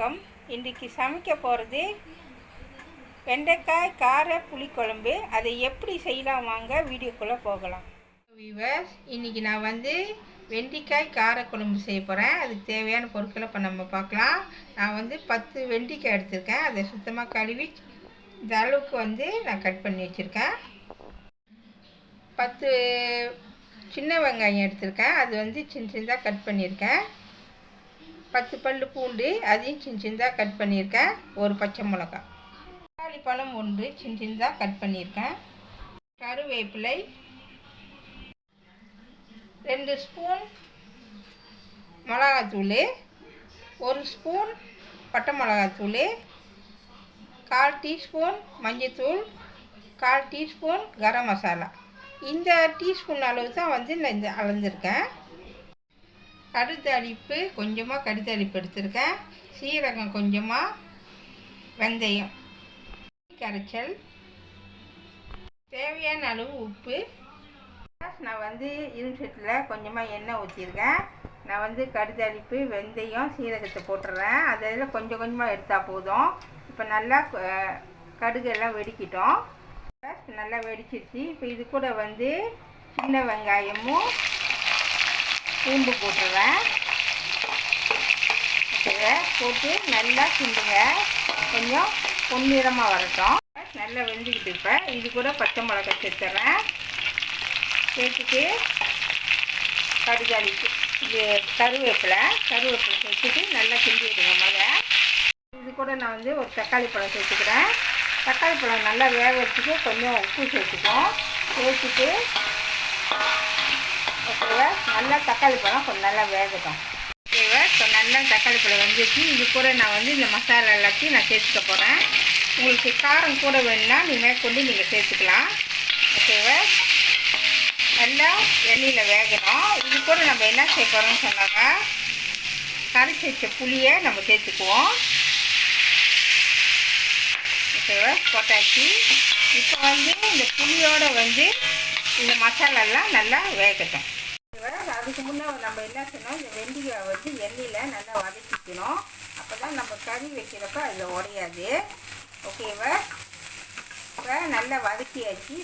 வணக்கம். இன்றைக்கி சமைக்க போகிறது வெண்டைக்காய் கார புளிக்குழம்பு. அதை எப்படி செய்யலாம் வாங்க வீடியோக்குள்ளே போகலாம். வியூவர்ஸ், இன்றைக்கி நான் வெண்டைக்காய் காரக்குழம்பு செய்ய போகிறேன். அதுக்கு தேவையான பொருட்களை இப்போ நம்ம பார்க்கலாம். நான் 10 வெண்டைக்காய் எடுத்திருக்கேன். அதை சுத்தமாக கழுவி இந்த அளவுக்கு நான் கட் பண்ணி வச்சுருக்கேன். 10 சின்ன வெங்காயம் எடுத்திருக்கேன். அது சின்ன சின்னதாக கட் பண்ணியிருக்கேன். 10 பல்லு பூண்டு, அதையும் சின்ன சின்னதாக கட் பண்ணியிருக்கேன். ஒரு பச்சை மிளகாய், தக்காளி பழம் 1 சின்ன சின்னதாக கட் பண்ணியிருக்கேன். கருவேப்பிலை, 2 ஸ்பூன் மிளகாத்தூள், 1 ஸ்பூன் பட்டை மிளகாத்தூள், 1/4 டீஸ்பூன் மஞ்சத்தூள், 1/4 டீஸ்பூன் கரம் மசாலா. இந்த டீஸ்பூன் அளவு தான் நான் இந்த அளந்திருக்கேன். கடுதாளிப்பு கொஞ்சமாக கடுதாளிப்பு எடுத்திருக்கேன். சீரகம் கொஞ்சமாக, வெந்தயம், கரைச்சல், தேவையான அளவு உப்பு. நான் இரும்புச்சட்டியில் கொஞ்சமாக எண்ணெய் ஊற்றிருக்கேன். நான் கடுதாளிப்பு, வெந்தயம், சீரகத்தை போட்டுடுறேன். அதில் கொஞ்சம் கொஞ்சமாக எடுத்தால் போதும். இப்போ நல்லா கடுகெல்லாம் வெடிக்கிட்டோம். நல்லா வெடிச்சிருச்சு. இப்போ இது கூட சின்ன வெங்காயமும் பூண்டு போட்டுருவேன். போட்டு நல்லா கிண்டுங்க. கொஞ்சம் பொன்னிறமாக வரட்டும். நல்லா வெந்துக்கிட்டு இருப்பேன். இது கூட பச்சை மிளகாய் சேர்த்துறேன். சேர்த்துட்டு கடுகாலிக்கு இது கருவேப்பிலை சேர்த்துட்டு நல்லா கிண்டி விடுங்க. இது கூட நான் ஒரு தக்காளி பழம் சேர்த்துக்கிறேன். தக்காளி பழம் நல்லா வேக வச்சுட்டு கொஞ்சம் உப்பு சேர்த்துப்போம். சேர்த்துட்டு ஓகேவா, நல்லா தக்காளி பழம் கொஞ்சம் நல்லா வேகட்டும். ஓகேவா, இப்போ நல்லா தக்காளி பழம் வந்துச்சு. இது கூட நான் இந்த மசாலா எல்லாத்தையும் நான் சேர்த்துக்க போகிறேன். உங்களுக்கு காரம் கூட வேணும்னா மேற்கொண்டு நீங்கள் சேர்த்துக்கலாம். ஓகேவா, நல்லா எண்ணெயில் வேகணும். இது கூட நம்ம என்ன செய்ய போகிறோம்னு சொன்னாங்க, கரைச்சி வச்ச புளியை நம்ம சேர்த்துக்குவோம். ஓகேவா, போட்டாச்சு. இப்போ இந்த புளியோட இந்த மசாலாலாம் நல்லா வேகட்டும். அதுக்கு முன்னே நம்ம என்ன செய்யணும், இந்த வெண்டைக்காய் எண்ணெயில் நல்லா வதக்கிக்கணும். அப்போ தான் நம்ம கறி வைக்கிறப்ப அதில் உடையாது. ஓகேவா, இப்போ நல்லா வதக்கியாச்சு.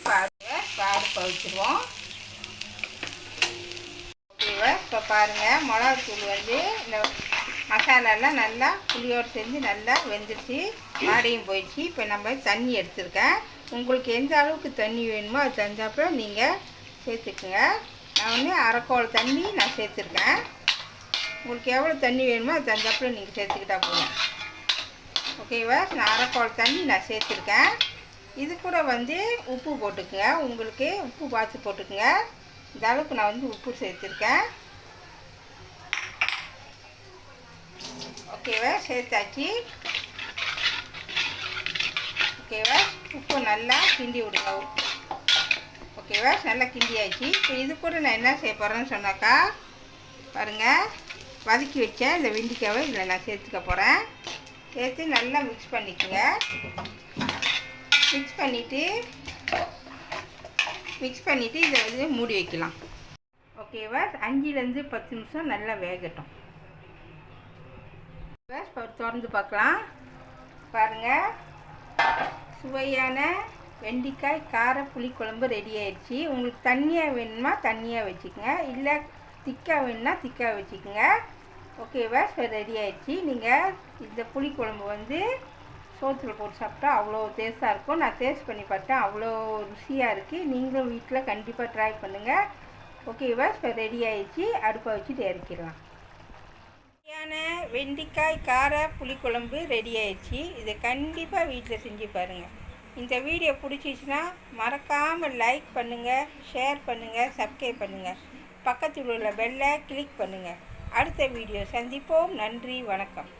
அடுப்பை வச்சுருவோம். ஓகேவா, இப்போ பாருங்கள், மிளகாத்தூள் இந்த மசாலாலாம் நல்லா புளியோடு செஞ்சு நல்லா வெந்துடுச்சு. மாடையும் போயிடுச்சு. இப்போ நம்ம தண்ணி எடுத்துருக்கேன். உங்களுக்கு எந்த அளவுக்கு தண்ணி வேணுமோ அது தந்தாப்புல நீங்கள் சேர்த்துக்குங்க. நான் 1/2 கோல் தண்ணி நான் சேர்த்துருக்கேன். உங்களுக்கு எவ்வளோ தண்ணி வேணுமோ அது தந்தாப்புல நீங்கள் சேர்த்துக்கிட்டா போதும். ஓகேவா, நான் 1/2 கோல் தண்ணி நான் சேர்த்துருக்கேன். இது கூட உப்பு போட்டுக்குங்க. உங்களுக்கு உப்பு பார்த்து போட்டுக்குங்க. இந்த அளவுக்கு நான் உப்பு சேர்த்துருக்கேன். ஓகேவா, சேர்த்தாச்சு. ஓகேவா, உப்பு நல்லா கிண்டி விடுங்க. ஓகேவா, நல்லா கிண்டியாச்சு. இப்போ இது கூட நான் என்ன செய்ய போகிறேன்னு சொன்னாக்கா, பாருங்கள், வதக்கி வச்சேன் இந்த வெண்டைக்காவை இதில் நான் சேர்த்துக்க போகிறேன். சேர்த்து நல்லா மிக்ஸ் பண்ணிக்கோங்க. மிக்ஸ் பண்ணிவிட்டு இதை மூடி வைக்கலாம். ஓகேவா, 5லேருந்து 10 நிமிஷம் நல்லா வேகட்டும். திறந்து பார்க்கலாம். பாருங்கள், சுவையான வெண்டைக்காய் கார புளிக்குழம்பு ரெடி ஆயிடுச்சு. உங்களுக்கு தண்ணியாக வேணுமா தண்ணியாக வச்சுக்கோங்க, இல்லை திக்காக வேணும்னா திக்காக வச்சுக்கோங்க. ஓகேவா, ரெடி ஆயிடுச்சு. நீங்கள் இந்த புளிக்குழம்பு சோத்தில் போட்டு சாப்பிட்டா அவ்வளோ டேஸ்ட்டாக இருக்கும். நான் டேஸ்ட் பண்ணி பார்த்தேன், அவ்வளோ ருசியாக இருக்குது. நீங்களும் வீட்டில் கண்டிப்பாக ட்ரை பண்ணுங்கள். ஓகேவா, ரெடி ஆயிடுச்சு. அடுப்பை வச்சுட்டு இறக்கிடலாம். வெண்டைக்காய் கார புளிக்குழம்பு ரெடி ஆயிடுச்சு. இதை கண்டிப்பாக வீட்டில் செஞ்சு பாருங்கள். இந்த வீடியோ பிடிச்சிச்சின்னா மறக்காமல் லைக் பண்ணுங்கள், ஷேர் பண்ணுங்கள், சப்ஸ்கிரைப் பண்ணுங்கள். பக்கத்தில் உள்ள பெல்லை கிளிக் பண்ணுங்கள். அடுத்த வீடியோ சந்திப்போம். நன்றி, வணக்கம்.